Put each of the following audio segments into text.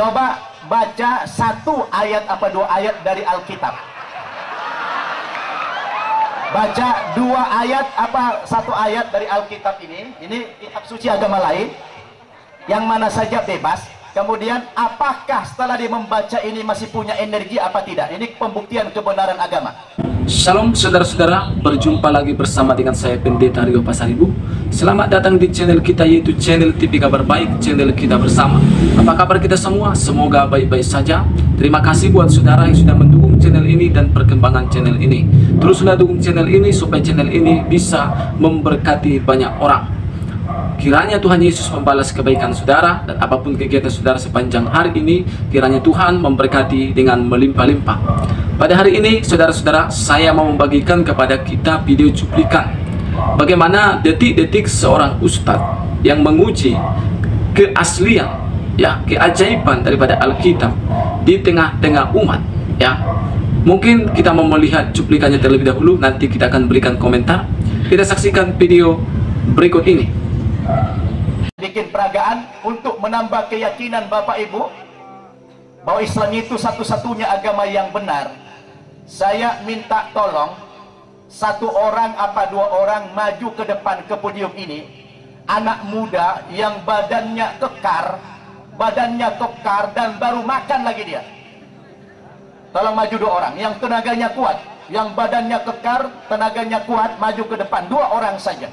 Coba baca satu ayat apa dua ayat dari Alkitab. Baca dua ayat apa satu ayat dari Alkitab ini kitab suci agama lain, yang mana saja bebas. Kemudian apakah setelah dia membaca ini masih punya energi apa tidak? Ini pembuktian kebenaran agama. Shalom saudara-saudara, berjumpa lagi bersama dengan saya Pendeta Rio Pasaribu. Selamat datang di channel kita, yaitu channel TV Kabar Baik, channel kita bersama. Apa kabar kita semua? Semoga baik-baik saja. Terima kasih buat saudara yang sudah mendukung channel ini dan perkembangan channel ini. Teruslah dukung channel ini supaya channel ini bisa memberkati banyak orang. Kiranya Tuhan Yesus membalas kebaikan saudara, dan apapun kegiatan saudara sepanjang hari ini, kiranya Tuhan memberkati dengan melimpah-limpah. Pada hari ini, saudara-saudara, saya mau membagikan kepada kita video cuplikan bagaimana detik-detik seorang ustadz yang menguji keaslian, keajaiban daripada Alkitab di tengah-tengah umat. Mungkin kita mau melihat cuplikannya terlebih dahulu, nanti kita akan berikan komentar. Kita saksikan video berikut ini. Bikin peragaan untuk menambah keyakinan Bapak Ibu bahwa Islam itu satu-satunya agama yang benar. Saya minta tolong satu orang apa dua orang maju ke depan ke podium ini, anak muda yang badannya kekar dan baru makan lagi dia. Tolong maju dua orang yang tenaganya kuat, yang badannya kekar, tenaganya kuat, maju ke depan, dua orang saja.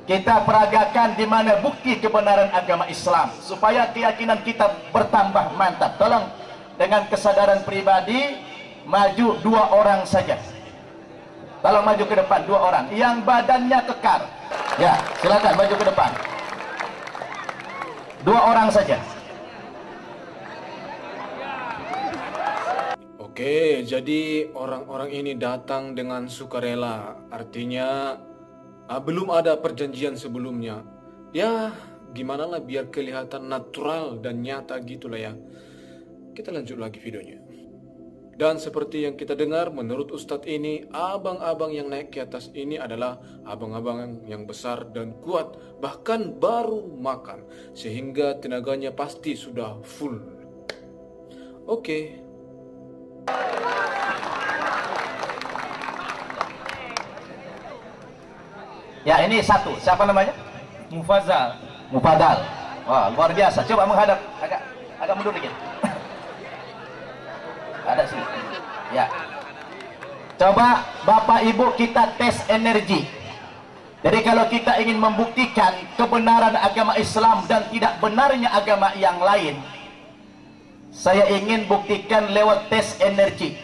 Kita peragakan di mana bukti kebenaran agama Islam supaya keyakinan kita bertambah mantap. Tolong dengan kesadaran pribadi maju dua orang saja. Tolong maju ke depan dua orang yang badannya kekar. Ya, silakan maju ke depan. Dua orang saja. Oke, jadi orang-orang ini datang dengan sukarela. Artinya belum ada perjanjian sebelumnya. Ya, gimana lah biar kelihatan natural dan nyata gitulah ya. Kita lanjut lagi videonya. Dan seperti yang kita dengar, menurut Ustadz ini, abang-abang yang naik ke atas ini adalah abang-abang yang besar dan kuat, bahkan baru makan, sehingga tenaganya pasti sudah full. Oke. Ya, ini satu. Siapa namanya? Mufadal. Wah, luar biasa. Coba menghadap agak mundur dikit. Ada sini. Ya. Coba Bapak Ibu kita tes energi. Jadi kalau kita ingin membuktikan kebenaran agama Islam dan tidak benarnya agama yang lain, saya ingin buktikan lewat tes energi.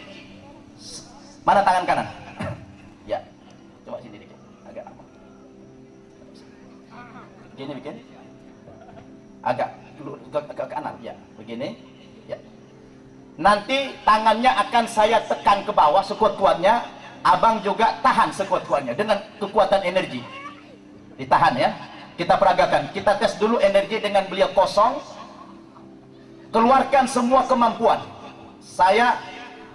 Mana tangan kanan? Ya. Coba sini dikit. Agak begini bikin. Agak ke kanan, ya. Begini. Ya. Nanti tangannya akan saya tekan ke bawah sekuat-kuatnya. Abang juga tahan sekuat-kuatnya dengan kekuatan energi. Ditahan ya. Kita peragakan. Kita tes dulu energi dengan beliau kosong. Keluarkan semua kemampuan. Saya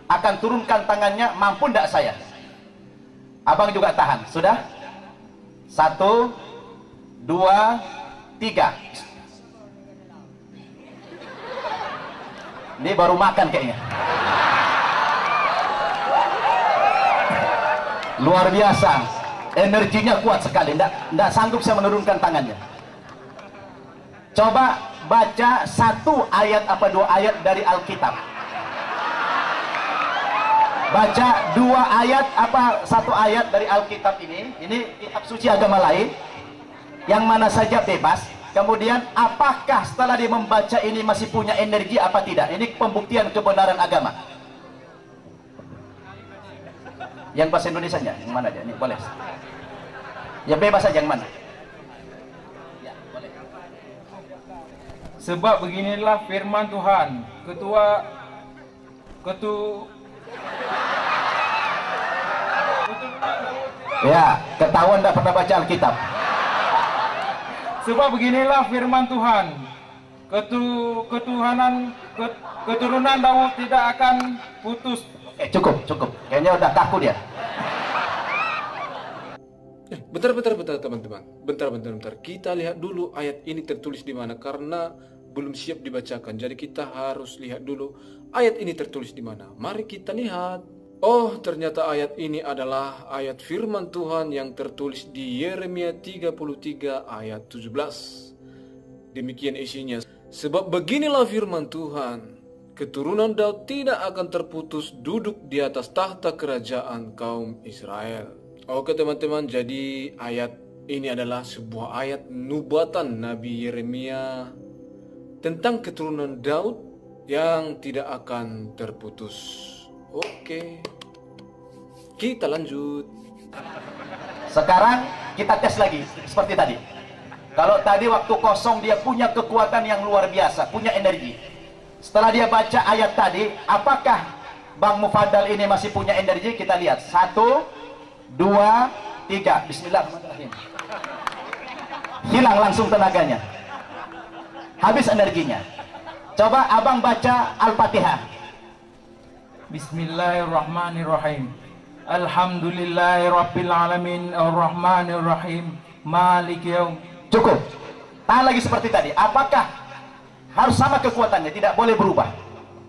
akan turunkan tangannya. Mampu tidak saya? Abang juga tahan. Sudah? 1, 2, 3. Ini baru makan kayaknya. Luar biasa. Energinya kuat sekali. Tidak sanggup saya menurunkan tangannya. Coba baca satu ayat apa dua ayat dari Alkitab. Baca dua ayat apa satu ayat dari Alkitab ini kitab suci agama lain, yang mana saja bebas. Kemudian apakah setelah dia membaca ini masih punya energi apa tidak? Ini pembuktian kebenaran agama. Yang bahasa Indonesia nya, yang mana aja? Ini boleh. Ya bebas saja, yang mana? Ya, boleh. Sebab beginilah firman Tuhan, Ya, ketahuan tidak pernah baca Alkitab. Sebab beginilah firman Tuhan, keturunan Daud tidak akan putus. Cukup. Kayaknya udah kaku dia. Bentar teman-teman. Bentar. Kita lihat dulu ayat ini tertulis di mana, karena belum siap dibacakan. Jadi kita harus lihat dulu ayat ini tertulis di mana. Mari kita lihat. Oh, ternyata ayat ini adalah ayat firman Tuhan yang tertulis di Yeremia 33 ayat 17. Demikian isinya. Sebab beginilah firman Tuhan, keturunan Daud tidak akan terputus duduk di atas tahta kerajaan kaum Israel. Oke teman-teman, jadi ayat ini adalah sebuah ayat nubuatan Nabi Yeremia tentang keturunan Daud yang tidak akan terputus. Oke, kita lanjut. Sekarang kita tes lagi seperti tadi. Kalau tadi waktu kosong dia punya kekuatan yang luar biasa, punya energi. Setelah dia baca ayat tadi, apakah Bang Mufadal ini masih punya energi? Kita lihat. 1, 2, 3. Bismillahirrahmanirrahim. Hilang langsung tenaganya. Habis energinya. Coba abang baca Al-Fatihah. Bismillahirrahmanirrahim. Alhamdulillahirabbil alamin arrahmanir rahim maliki yaum. Cukup. Tahan lagi seperti tadi. Apakah harus sama kekuatannya, tidak boleh berubah?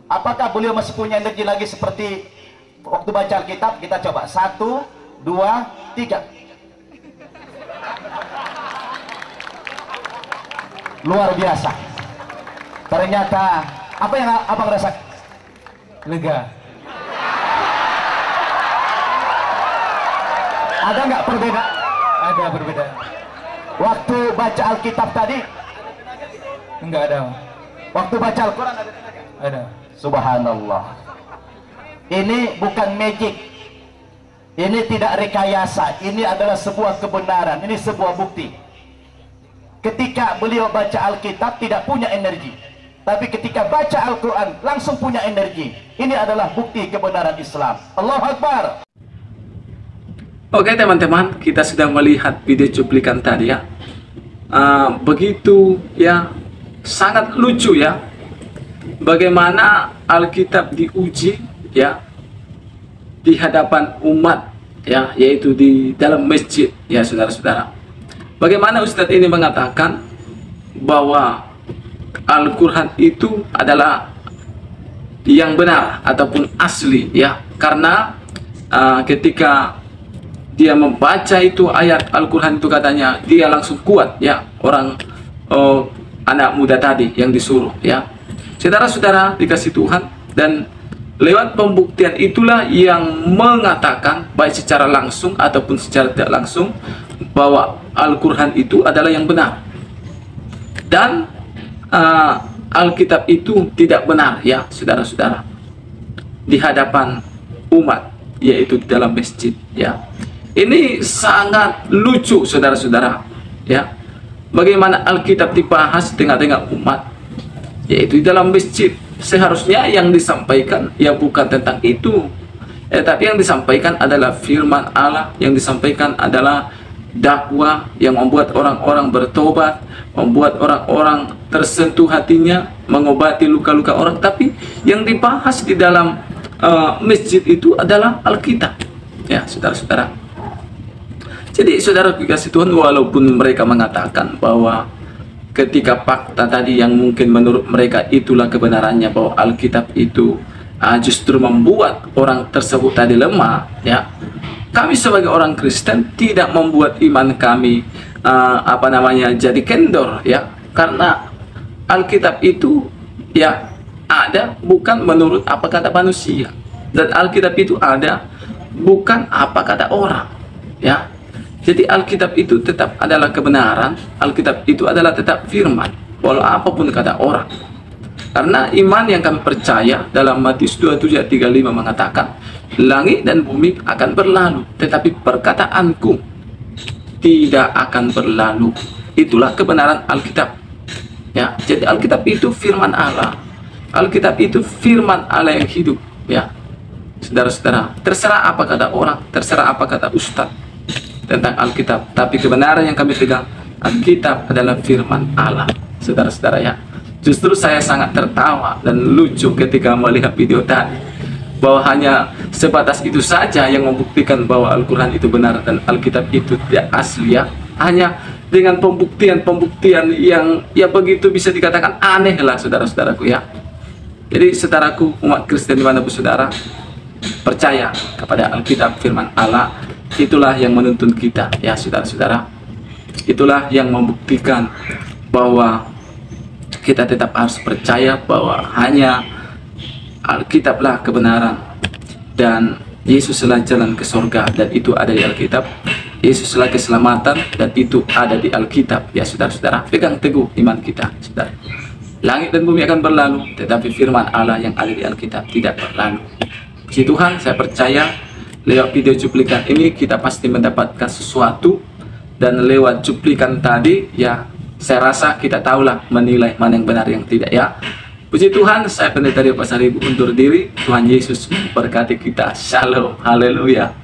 Apakah beliau masih punya energi lagi seperti waktu baca Alkitab? Kita coba. 1, 2, 3. Luar biasa. Ternyata apa yang abang rasa? Lega. Ada nggak perbedaan? Ada perbedaan. Waktu baca Alkitab tadi, Enggak ada. waktu baca Al-Quran ada tenaga? Ada. Subhanallah. Ini bukan magic. Ini tidak rekayasa. Ini adalah sebuah kebenaran. Ini sebuah bukti. Ketika beliau baca Alkitab tidak punya energi, tapi ketika baca Al-Quran langsung punya energi. Ini adalah bukti kebenaran Islam. Allahu Akbar. Oke teman-teman, kita sudah melihat video cuplikan tadi ya. Begitu ya, sangat lucu ya. Bagaimana Alkitab diuji ya di hadapan umat ya, yaitu di dalam masjid ya saudara-saudara. Bagaimana Ustadz ini mengatakan bahwa Al-Quran itu adalah yang benar ataupun asli ya, karena ketika dia membaca itu ayat Al-Quran itu katanya dia langsung kuat ya, orang anak muda tadi yang disuruh ya. Saudara-saudara dikasih Tuhan, dan lewat pembuktian itulah yang mengatakan baik secara langsung ataupun secara tidak langsung bahwa Al-Quran itu adalah yang benar, dan Alkitab itu tidak benar ya saudara-saudara, di hadapan umat, yaitu di dalam masjid ya. Ini sangat lucu saudara-saudara ya, bagaimana Alkitab dibahas di tengah-tengah umat, yaitu di dalam masjid. Seharusnya yang disampaikan ya bukan tentang itu, tapi yang disampaikan adalah firman Allah, yang disampaikan adalah dakwah yang membuat orang-orang bertobat, membuat orang-orang tersentuh hatinya, mengobati luka-luka orang. Tapi yang dibahas di dalam masjid itu adalah Alkitab ya saudara-saudara. Jadi saudara dikasih Tuhan, walaupun mereka mengatakan bahwa ketika fakta tadi yang mungkin menurut mereka itulah kebenarannya, bahwa Alkitab itu justru membuat orang tersebut tadi lemah ya, kami sebagai orang Kristen tidak membuat iman kami jadi kendor ya, karena Alkitab itu ya ada bukan menurut apa kata manusia, dan Alkitab itu ada bukan apa kata orang ya. Jadi Alkitab itu tetap adalah kebenaran, Alkitab itu adalah tetap firman, walau apapun kata orang. Karena iman yang kami percaya dalam Matius 27:35 mengatakan, langit dan bumi akan berlalu, tetapi perkataanku tidak akan berlalu. Itulah kebenaran Alkitab ya. Jadi Alkitab itu firman Allah, Alkitab itu firman Allah yang hidup ya saudara-saudara. Terserah apa kata orang, terserah apa kata ustadz tentang Alkitab, tapi kebenaran yang kami pegang, Alkitab adalah firman Allah saudara-saudara ya. Justru saya sangat tertawa dan lucu ketika melihat video tadi, bahwa hanya sebatas itu saja yang membuktikan bahwa Al-Quran itu benar dan Alkitab itu tidak asli ya. Hanya dengan pembuktian yang ya begitu bisa dikatakan aneh lah saudara-saudaraku ya. Jadi saudaraku umat Kristen dimanapun saudara, percaya kepada Alkitab firman Allah, itulah yang menuntun kita ya saudara-saudara. Itulah yang membuktikan bahwa kita tetap harus percaya bahwa hanya Alkitablah kebenaran, dan Yesuslah jalan ke surga, dan itu ada di Alkitab. Yesuslah keselamatan, dan itu ada di Alkitab ya saudara-saudara. Pegang teguh iman kita saudara. Langit dan bumi akan berlalu, tetapi firman Allah yang ada di Alkitab tidak berlalu. Puji Tuhan, saya percaya lewat video cuplikan ini kita pasti mendapatkan sesuatu, dan lewat cuplikan tadi ya saya rasa kita tahulah menilai mana yang benar yang tidak ya. Puji Tuhan, saya Pendeta Rio Pasaribu undur diri. Tuhan Yesus memberkati kita. Shalom, haleluya.